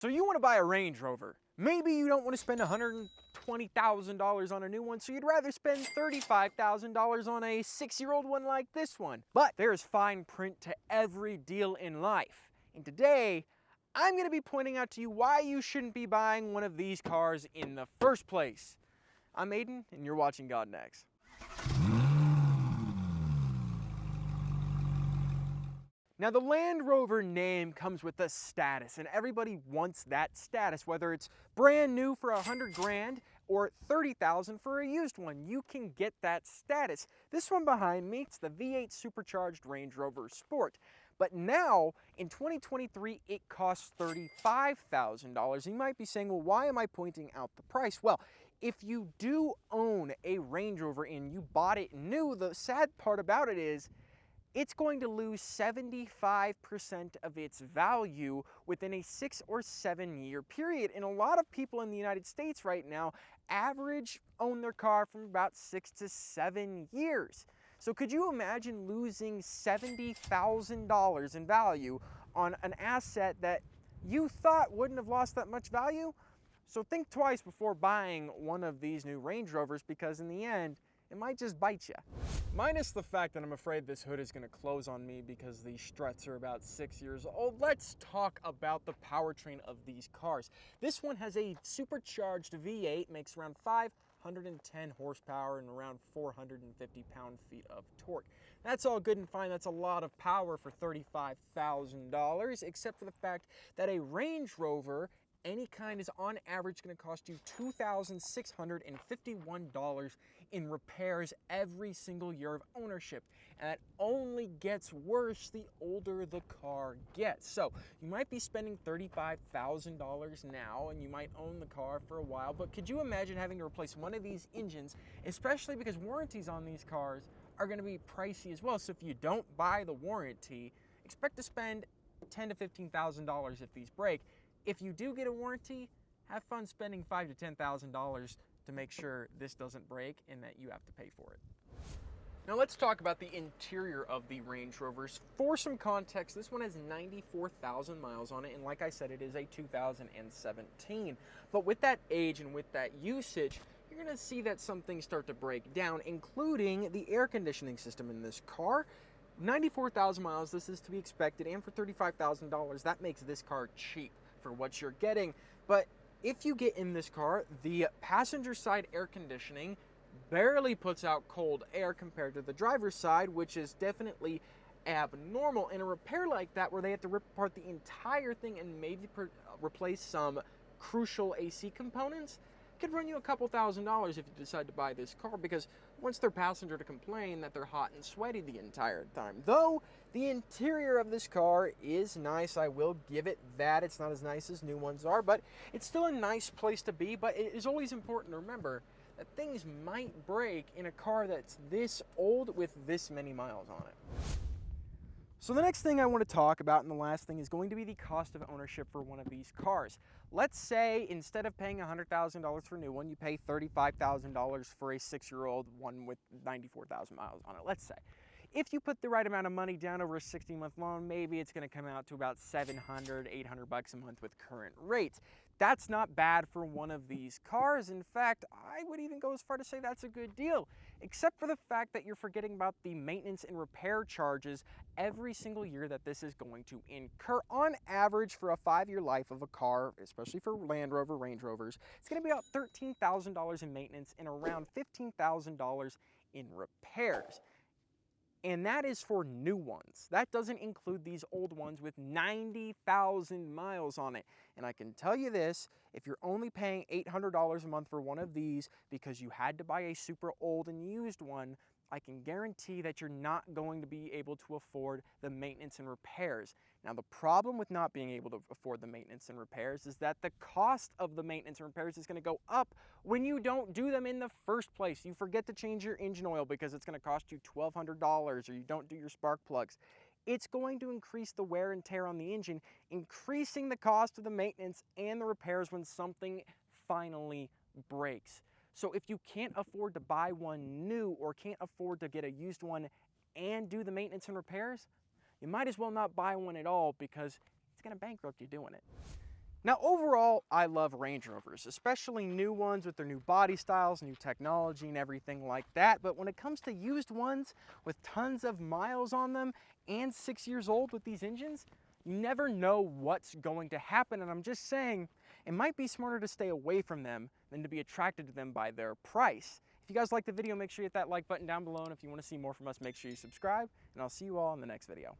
So you want to buy a Range Rover. Maybe you don't want to spend $120,000 on a new one, so you'd rather spend $35,000 on a 6-year-old one like this one. But there's fine print to every deal in life. And today, I'm going to be pointing out to you why you shouldn't be buying one of these cars in the first place. I'm Aiden, and you're watching God Next. Now, the Land Rover name comes with a status, and everybody wants that status, whether it's brand new for 100 grand or 30,000 for a used one. You can get that status. This one behind me, it's the V8 supercharged Range Rover Sport. But now, in 2023, it costs $35,000. You might be saying, well, why am I pointing out the price? Well, if you do own a Range Rover and you bought it new, the sad part about it is, it's going to lose 75% of its value within a 6 or 7 year period. And a lot of people in the United States right now own their car from about 6 to 7 years. So could you imagine losing $70,000 in value on an asset that you thought wouldn't have lost that much value? So think twice before buying one of these new Range Rovers, because in the end, it might just bite you. Minus the fact that I'm afraid this hood is going to close on me because these struts are about 6 years old, let's talk about the powertrain of these cars. This one has a supercharged V8, makes around 510 horsepower and around 450 pound-feet of torque. That's all good and fine. That's a lot of power for $35,000, except for the fact that a Range Rover any kind is on average going to cost you $2,651 in repairs every single year of ownership. And that only gets worse the older the car gets. So you might be spending $35,000 now and you might own the car for a while, but could you imagine having to replace one of these engines, especially because warranties on these cars are going to be pricey as well. So if you don't buy the warranty, expect to spend $10,000 to $15,000 if these break. If you do get a warranty, have fun spending $5,000 to $10,000 to make sure this doesn't break and that you have to pay for it. Now let's talk about the interior of the Range Rovers. For some context, this one has 94,000 miles on it, and like I said, it is a 2017. But with that age and with that usage, you're gonna see that some things start to break down, including the air conditioning system in this car. 94,000 miles, this is to be expected, and for $35,000, that makes this car cheap for what you're getting. But if you get in this car, the passenger side air conditioning barely puts out cold air compared to the driver's side, which is definitely abnormal. And a repair like that, where they have to rip apart the entire thing and maybe replace some crucial AC components, could run you a couple $1,000s if you decide to buy this car, because wants their passenger to complain that they're hot and sweaty the entire time. Though the interior of this car is nice, I will give it that. It's not as nice as new ones are, but it's still a nice place to be. But it is always important to remember that things might break in a car that's this old with this many miles on it. So the next thing I want to talk about, and the last thing, is going to be the cost of ownership for one of these cars. Let's say instead of paying $100,000 for a new one, you pay $35,000 for a 6-year-old one with 94,000 miles on it, let's say. If you put the right amount of money down over a 60-month loan, maybe it's going to come out to about $700, $800 a month with current rates. That's not bad for one of these cars. In fact, I would even go as far to say that's a good deal, except for the fact that you're forgetting about the maintenance and repair charges every single year that this is going to incur. On average, for a 5-year life of a car, especially for Land Rover, Range Rovers, it's going to be about $13,000 in maintenance and around $15,000 in repairs. And that is for new ones. That doesn't include these old ones with 90,000 miles on it. And I can tell you this, if you're only paying $800 a month for one of these because you had to buy a super old and used one, I can guarantee that you're not going to be able to afford the maintenance and repairs. Now, the problem with not being able to afford the maintenance and repairs is that the cost of the maintenance and repairs is going to go up when you don't do them in the first place. You forget to change your engine oil because it's going to cost you $1,200, or you don't do your spark plugs. It's going to increase the wear and tear on the engine, increasing the cost of the maintenance and the repairs when something finally breaks. So if you can't afford to buy one new, or can't afford to get a used one and do the maintenance and repairs, you might as well not buy one at all, because it's going to bankrupt you doing it. Now overall, I love Range Rovers, especially new ones with their new body styles, new technology and everything like that. But when it comes to used ones with tons of miles on them and 6 years old with these engines, you never know what's going to happen. And I'm just saying, it might be smarter to stay away from them than to be attracted to them by their price. If you guys liked the video, make sure you hit that like button down below. And if you want to see more from us, make sure you subscribe. And I'll see you all in the next video.